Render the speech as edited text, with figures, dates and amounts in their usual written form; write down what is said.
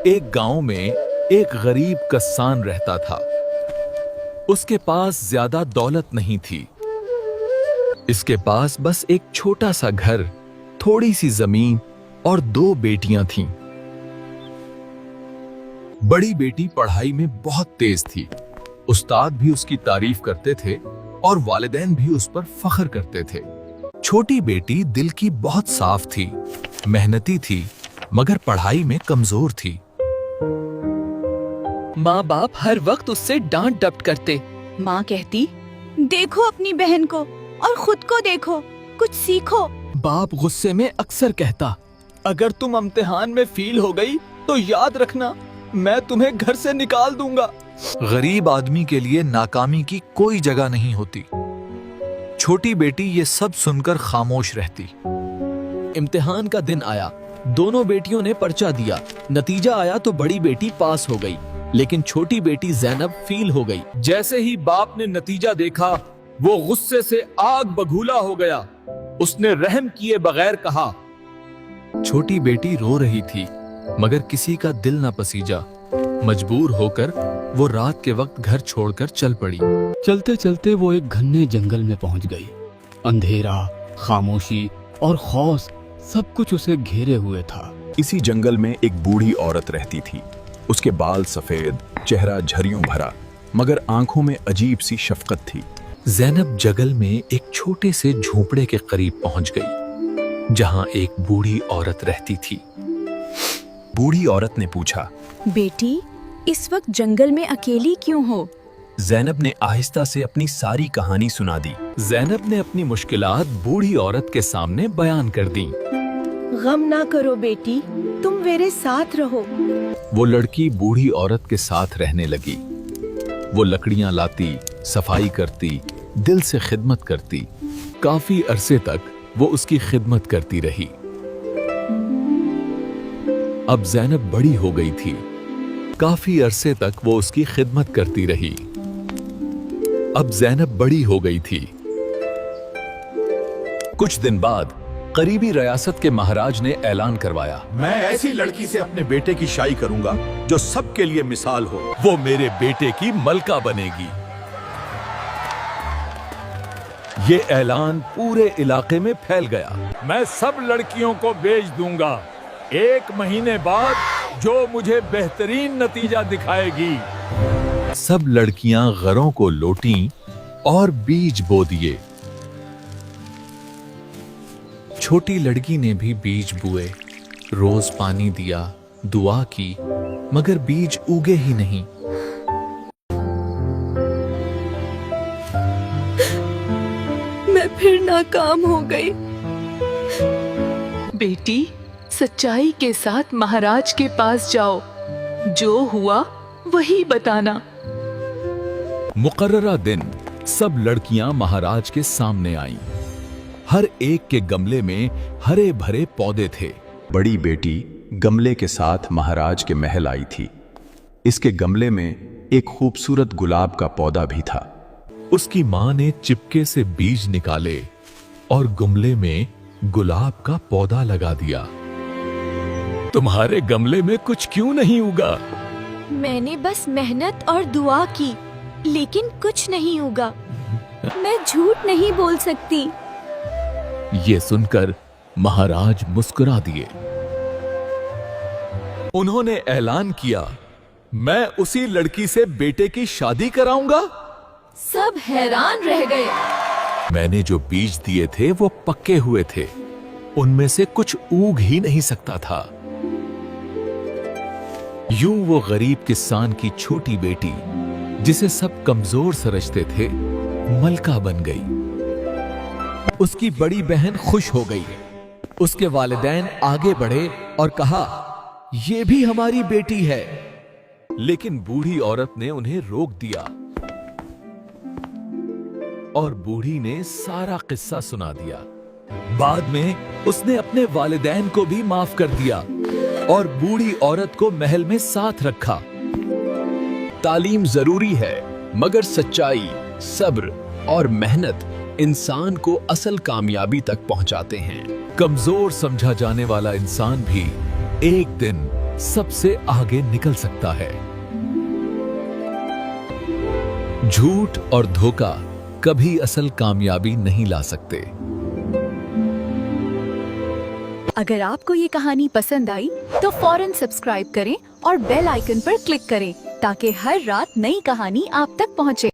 एक गांव में एक गरीब कस्सान रहता था। उसके पास ज्यादा दौलत नहीं थी। इसके पास बस एक छोटा सा घर, थोड़ी सी जमीन और 2 बेटियां थीं। बड़ी बेटी पढ़ाई में बहुत तेज थी। उस्ताद भी उसकी तारीफ करते थे और वालिदैन भी उस पर फख्र करते थे। छोटी बेटी दिल की बहुत साफ थी, मेहनती थी, मगर पढ़ाई में कमजोर थी। माँ बाप हर वक्त उससे डांट डपट करते। माँ कहती, देखो अपनी बहन को और खुद को देखो, कुछ सीखो। बाप गुस्से में अक्सर कहता, अगर तुम इम्तिहान में फेल हो गई तो याद रखना, मैं तुम्हें घर से निकाल दूंगा। गरीब आदमी के लिए नाकामी की कोई जगह नहीं होती। छोटी बेटी ये सब सुनकर खामोश रहती। इम्तिहान का दिन आया। दोनों बेटियों ने पर्चा दिया। नतीजा आया तो बड़ी बेटी पास हो गई, लेकिन छोटी बेटी ज़ैनब फेल हो गई। जैसे ही बाप ने नतीजा देखा, वो गुस्से से आग बगूला हो गया। उसने रहम किए बगैर कहा। छोटी बेटी रो रही थी, मगर किसी का दिल न पसीजा। मजबूर होकर वो रात के वक्त घर छोड़कर चल पड़ी। चलते चलते वो एक घने जंगल में पहुंच गई। अंधेरा, खामोशी और खौफ सब कुछ उसे घेरे हुए था। इसी जंगल में एक बूढ़ी औरत रहती थी। उसके बाल सफेद, चेहरा झरियों भरा, मगर आंखों में अजीब सी शफकत थी। ज़ैनब जंगल में एक छोटे से झोंपड़े के करीब पहुंच गई, जहां एक बूढ़ी औरत रहती थी। बूढ़ी औरत ने पूछा, बेटी, इस वक्त जंगल में अकेली क्यों हो? ज़ैनब ने आहिस्ता से अपनी सारी कहानी सुना दी। ज़ैनब ने अपनी मुश्किलात बूढ़ी औरत के सामने बयान कर दी। गम ना करो बेटी, तुम मेरे साथ रहो। वो लड़की बूढ़ी औरत के साथ रहने लगी। वो लकड़ियां लाती, सफाई करती, दिल से खिदमत करती। काफी अरसे तक वो उसकी खिदमत करती रही। अब ज़ैनब बड़ी हो गई थी। काफी अरसे तक वो उसकी खिदमत करती रही। अब ज़ैनब बड़ी हो गई थी। कुछ दिन बाद करीबी रियासत के महाराज ने ऐलान करवाया, मैं ऐसी लड़की से अपने बेटे की शादी करूंगा जो सबके लिए मिसाल हो। वो मेरे बेटे की मलका बनेगी। ये ऐलान पूरे इलाके में फैल गया। मैं सब लड़कियों को बेच दूंगा। 1 महीने बाद जो मुझे बेहतरीन नतीजा दिखाएगी। सब लड़कियां घरों को लौटीं और बीज बो दिए। छोटी लड़की ने भी बीज बुए, रोज पानी दिया, दुआ की, मगर बीज उगे ही नहीं। मैं फिर नाकाम हो गई। बेटी, सच्चाई के साथ महाराज के पास जाओ। जो हुआ वही बताना। मुकर्ररा दिन सब लड़कियां महाराज के सामने आईं। हर एक के गमले में हरे भरे पौधे थे। बड़ी बेटी गमले के साथ महाराज के महल आई थी। इसके गमले में एक खूबसूरत गुलाब का पौधा भी था। उसकी मां ने चिपके से बीज निकाले और गमले में गुलाब का पौधा लगा दिया। तुम्हारे गमले में कुछ क्यों नहीं उगा? मैंने बस मेहनत और दुआ की, लेकिन कुछ नहीं उगा। मैं झूठ नहीं बोल सकती। ये सुनकर महाराज मुस्कुरा दिए। उन्होंने ऐलान किया, मैं उसी लड़की से बेटे की शादी कराऊंगा। सब हैरान रह गए। मैंने जो बीज दिए थे वो पक्के हुए थे। उनमें से कुछ उग ही नहीं सकता था। यूं वो गरीब किसान की छोटी बेटी, जिसे सब कमजोर समझते थे, मलका बन गई। उसकी बड़ी बहन खुश हो गई। उसके वालिदैन आगे बढ़े और कहा, ये भी हमारी बेटी है। लेकिन बूढ़ी औरत ने उन्हें रोक दिया और बूढ़ी ने सारा किस्सा सुना दिया। बाद में उसने अपने वालिदैन को भी माफ कर दिया और बूढ़ी औरत को महल में साथ रखा। तालीम जरूरी है, मगर सच्चाई, सब्र और मेहनत इंसान को असल कामयाबी तक पहुंचाते हैं। कमजोर समझा जाने वाला इंसान भी एक दिन सबसे आगे निकल सकता है। झूठ और धोखा कभी असल कामयाबी नहीं ला सकते। अगर आपको ये कहानी पसंद आई तो फौरन सब्सक्राइब करें और बेल आइकन पर क्लिक करें ताकि हर रात नई कहानी आप तक पहुंचे।